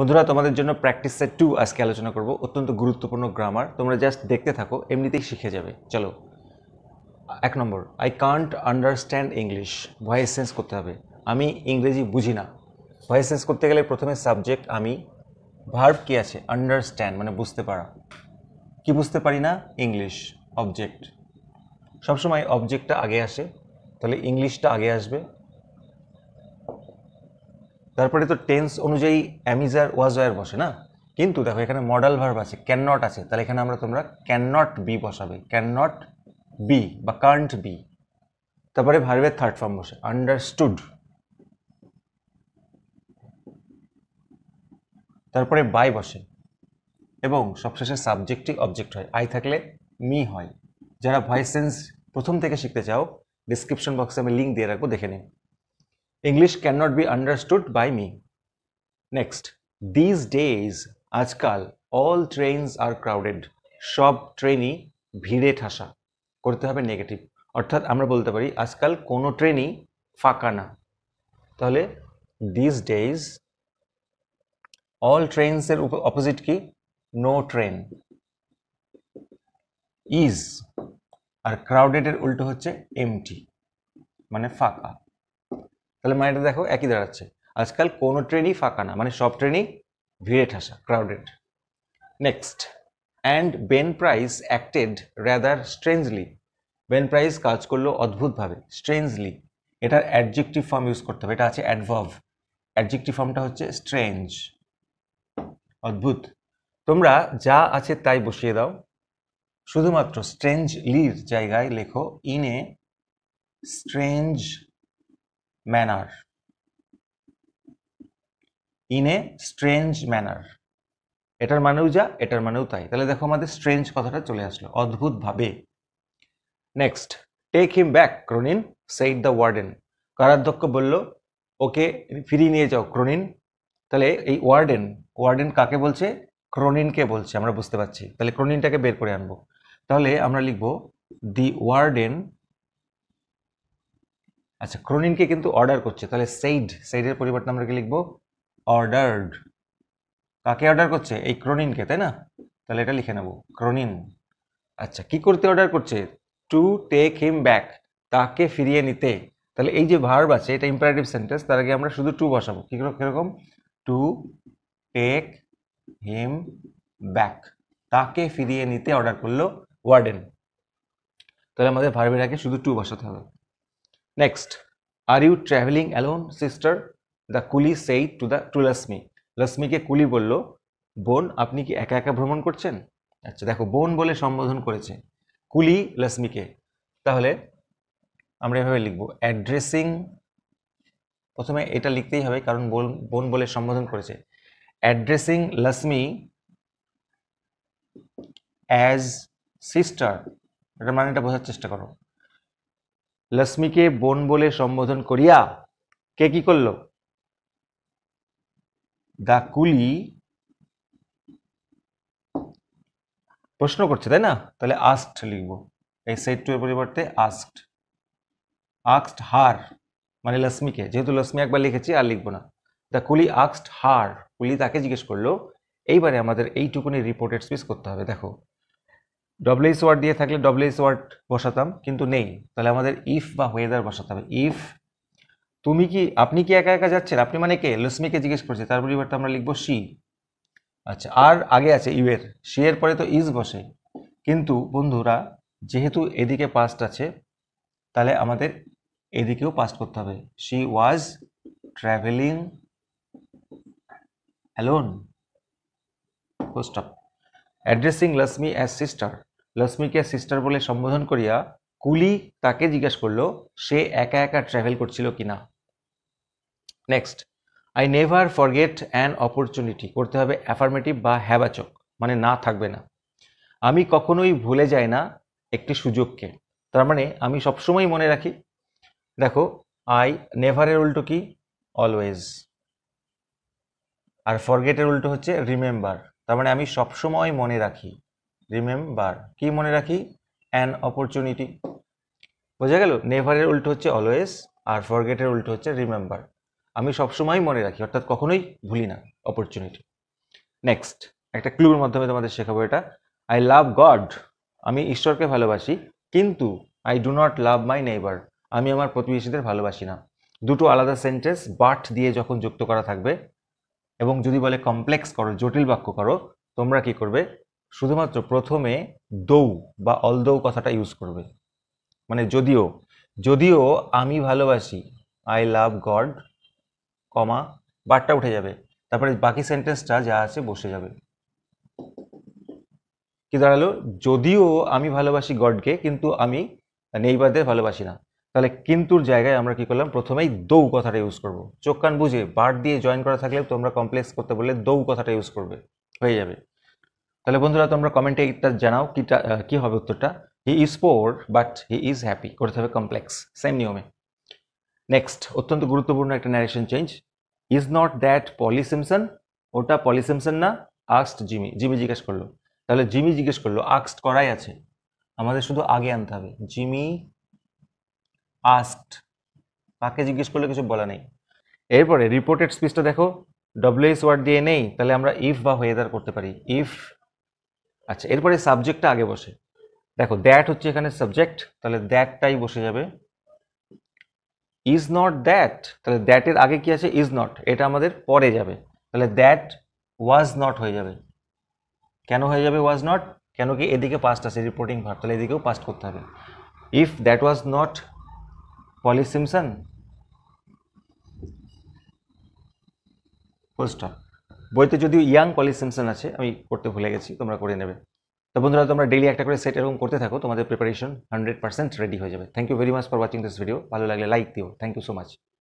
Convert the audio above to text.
বন্ধুরা তোমাদের জন্য প্র্যাকটিস সেট 2 আজকে আলোচনা করব। অত্যন্ত গুরুত্বপূর্ণ গ্রামার, তোমরা জাস্ট দেখতে থাকো, এমনিতেই শিখে যাবে। চলো, 1 নম্বর, I can't understand English. Voice change করতে হবে, আমি ইংরেজি বুঝি না। ভয়েস চেঞ্জ করতে গেলে প্রথমে সাবজেক্ট আমি, ভার্ব কি আছে, আন্ডারস্ট্যান্ড মানে বুঝতে পারা। কি বুঝতে পারি না? ইংলিশ। অবজেক্ট, সবসময় অবজেক্টটা আগে আসে, তাহলে ইংলিশটা আগে আসবে। তারপরে তো টেন্স অনুযায়ী অ্যামিজার ওয়াজ ওয়ার বসে না, কিন্তু দেখো এখানে মডাল ভার্ব আছে, ক্যান নট আছে, তাহলে এখানে তোমরা ক্যান নট বি বসাবে, ক্যান নট বি বা কান্ট বি। তারপরে ভার্বের থার্ড ফর্ম বসে, আন্ডারস্টুড। তারপরে বাই বসে এবং সবশেষে সাবজেক্টই অবজেক্ট হয়। আই থাকলে মি হয়। যারা ভয়েস চেঞ্জ প্রথম থেকে শিখতে চাও, ডিসক্রিপশন বক্সে আমি লিঙ্ক দিয়ে রাখবো, দেখে নিন। English can not be understood by me. Next, this days, আজকাল, অল ট্রেনস আর ক্রাউডেড, সব ট্রেনই ভিড়ে ঠাসা। করতে হবে নেগেটিভ, অর্থাৎ আমরা বলতে পারি আজকাল কোনো ট্রেনই ফাঁকা না। তাহলে দিস ডেজ, অল ট্রেনসের অপোজিট কি? No train. ইজ আর ক্রাউডেডের উল্টো হচ্ছে এমটি, মানে ফাঁকা। তাহলে মানেটা দেখো একই দাঁড়াচ্ছে, আজকাল কোনো ট্রেনই ফাঁকা না মানে সব ট্রেনই ভিড়ে ঠাসা, crowded. Next, and Ben price acted rather strangely. Ben price কাজ করলো অদ্ভুতভাবে, স্ট্রেঞ্জলি। এটার অ্যাডজেক্টিভ ফর্ম ইউজ করতে হবে, এটা আছে অ্যাডভার্ব, অ্যাডজেক্টিভ ফর্মটা হচ্ছে স্ট্রেঞ্জ, অদ্ভুত। তোমরা যা আছে তাই বসিয়ে দাও, শুধুমাত্র স্ট্রেঞ্জলির জায়গায় লেখো in a strange manner, in a strange manner. এটার মানেও যা, এটার মানেও তাই। তাহলে দেখো আমাদের স্ট্রেঞ্জ কথাটা চলে আসলো, অদ্ভুতভাবে। Next, take him back Cronin, said the warden. কারাধ্যক্ষ বলল ওকে ফিরিয়ে নিয়ে যাও ক্রোনিন। তাহলে এই ওয়ার্ডেন, ওয়ার্ডেন কাকে বলছে? ক্রোনিনকে বলছে, আমরা বুঝতে পারছি। তাহলে ক্রোনিনটাকে বের করে আনবো। তাহলে আমরা লিখব দি ওয়ার্ডেন। আচ্ছা, ক্রোনিনকে কিন্তু অর্ডার করছে, তাহলে সেইড, সেইডের পরিবর্তে আমরা কি লিখবো? অর্ডার্ড। কাকে অর্ডার করছে? এই ক্রোনিনকে, তাই না? তাহলে এটা লিখে নেব, ক্রোনিন। আচ্ছা, কি করতে অর্ডার করছে? টু টেক হিম ব্যাক, তাকে ফিরিয়ে নিতে। তাহলে এই যে ভার্ব আছে, এটা ইম্পারেটিভ সেন্টেন্স, তার আগে আমরা শুধু টু বসাবো। কিরকম? টু টেক হিম ব্যাক, তাকে ফিরিয়ে নিতে অর্ডার করলো ওয়ার্ডেন। তাহলে আমাদের ভার্বের আগে শুধু টু বসাতে হবে। Next, are you travelling alone sister, the coolie said to Lakshmi. লক্ষ্মীকে কুলি বলল, বোন আপনি কি একা একা ভ্রমণ করছেন? আচ্ছা দেখো, বোন বলে সম্বোধন করেছে কুলি লক্ষ্মীকে। তাহলে আমরা এভাবে লিখবো, অ্যাড্রেসিং, প্রথমে এটা লিখতেই হবে কারণ বোন বলে সম্বোধন করেছে। অ্যাড্রেসিং লক্ষ্মী অ্যাজ সিস্টার, এটা মানেটা বোঝার চেষ্টা করো। লক্ষ্মীকে বোন বলে সম্বোধন করিয়া কে কি করলো? দা কুলি প্রশ্ন করছে, তাই না? তাহলে আস্কড লিখবো, এই সেট টু এর পরিবর্তে আস্কড। আস্কড হার মানে লক্ষ্মীকে, যেহেতু লক্ষ্মী একবার লিখেছি আর লিখবো না। দ্য কুলি আস্কড হার, কুলি তাকে জিজ্ঞেস করলো। এইবারে আমাদের এইটুকুনি রিপোর্টেড স্পিচ করতে হবে। দেখো, ডব্লিউএস ওয়ার্ড দিয়ে থাকলে ডব্লিউএস ওয়ার্ড বসাতাম, কিন্তু নেই, তাহলে আমাদের ইফ বা হোয়েদার বসাতে হবে। ইফ, তুমি কি, আপনি কি একা একা যাচ্ছেন, আপনি মানে কে? লক্ষ্মীকে জিজ্ঞেস করছে, তার পরিবর্তে আমরা লিখবো শি। আচ্ছা, আর আগে আছে ইউ এর, শি এর পরে তো ইজ বসে, কিন্তু বন্ধুরা যেহেতু এদিকে পাস্ট আছে, তাহলে আমাদের এদিকেও পাস্ট করতে হবে। She was travelling alone, full stop. Addressing Lakshmi as sister, লক্ষ্মীকে সিস্টার বলে সম্বোধন করিয়া কুলি তাকে জিজ্ঞাসা করলো সে একা একা ট্রাভেল করছিল কিনা। Next, I never forget an opportunity, করতে হবে অ্যাফার্মেটিভ বা হ্যাবাচক, মানে না থাকবে না। আমি কখনোই ভুলে যাই না একটি সুযোগকে, তার মানে আমি সবসময় মনে রাখি। দেখো, আই নেভারের উল্টো কি? অলওয়েজ। আর ফরগেটের উল্টো হচ্ছে রিমেম্বার, তার মানে আমি সবসময় মনে রাখি। রিমেম্বার, কি মনে রাখি? An opportunity. বোঝা গেল? নেভারের উল্টো হচ্ছে অলওয়েজ, আর ফরগেটের উল্টো হচ্ছে রিমেম্বার। আমি সবসময় মনে রাখি, অর্থাৎ কখনোই ভুলি না অপরচুনিটি। নেক্সট একটা ক্লুর মাধ্যমে তোমাদের শেখাবো এটা। আই লাভ গড, আমি ঈশ্বরকে ভালোবাসি, কিন্তু I do not love my neighbour, আমি আমার প্রতিবেশীদের ভালোবাসি না। দুটো আলাদা সেন্টেন্স বাট দিয়ে যখন যুক্ত করা থাকবে এবং যদি বলে কমপ্লেক্স করো, জটিল বাক্য করো, তোমরা কি করবে, শুধুমাত্র প্রথমে দৌ বা অলদৌ কথাটা ইউজ করবে। মানে যদিও, যদিও আমি ভালোবাসি, আই লাভ গড, কমা বাটটা উঠে যাবে, তারপরে বাকি সেন্টেন্সটা যা আছে বসে যাবে। কি দাঁড়ালো, যদিও আমি ভালোবাসি গডকে, কিন্তু আমি নেইবারদের ভালোবাসি না। তাহলে কিন্তুর জায়গায় আমরা কি করলাম, প্রথমেই দৌ কথাটা ইউজ করব। চোখ কান বুঝে বাট দিয়ে জয়েন করা থাকলে তোমরা কমপ্লেক্স করতে বললে দৌ কথাটা ইউজ করবে, হয়ে যাবে। তাহলে বন্ধুরা তোমরা কমেন্টে এটা জানাও কি হবে উত্তরটা। He is poor but he is happy করতে হবে কমপ্লেক্স, সেম নিয়মে। নেক্সট অত্যন্ত গুরুত্বপূর্ণ একটা narration change. Is not that Polly Simpson, ওটা পলি সিমসন না, আস্কড জিমি, জিমি জিজ্ঞেস করলো। তাহলে জিমি জিজ্ঞেস করলো, আস্কড করাই আছে, আমাদের শুধু আগে আনতে হবে। জিমি আস্কড, কাকে জিজ্ঞেস করলে কিছু বলা নেই। এরপরে রিপোর্টেড স্পিচটা দেখো, ডব্লিউএস ওয়ার্ড দিয়ে নেই, তাহলে আমরা ইফ বা ওয়েদার করতে পারি, ইফ। আচ্ছা, এরপরে সাবজেক্টটা আগে বসে। দেখো দ্যাট হচ্ছে এখানে সাবজেক্ট, তাহলে দ্যাটটাই বসে যাবে। ইজ নট দ্যাট, তাহলে দ্যাটের আগে কি আছে, ইজ নট, এটা আমাদের পরে যাবে, তাহলে দ্যাট ওয়াজ নট হয়ে যাবে। কেন হয়ে যাবে ওয়াজ নট, কেন কি এদিকে পাস্ট আছে রিপোর্টিং ভার্ব, তাহলে এদিকেও পাস্ট করতে হবে। If that was not Polly Simpson, full stop. বইতে যদিও ইয়াং পলি সিমসন আছে, আমি করতে ভুলে গেছি, তোমরা করে নেবে। তো বন্ধুরা তোমরা ডেইলি একটা করে সেট এরকম করতে থাকো, তোমাদের প্রিপারেশন 100% রেডি হয়ে যাবে। Thank you very much for watching this video. ভালো লাগলে লাইক দিও। Thank you so much.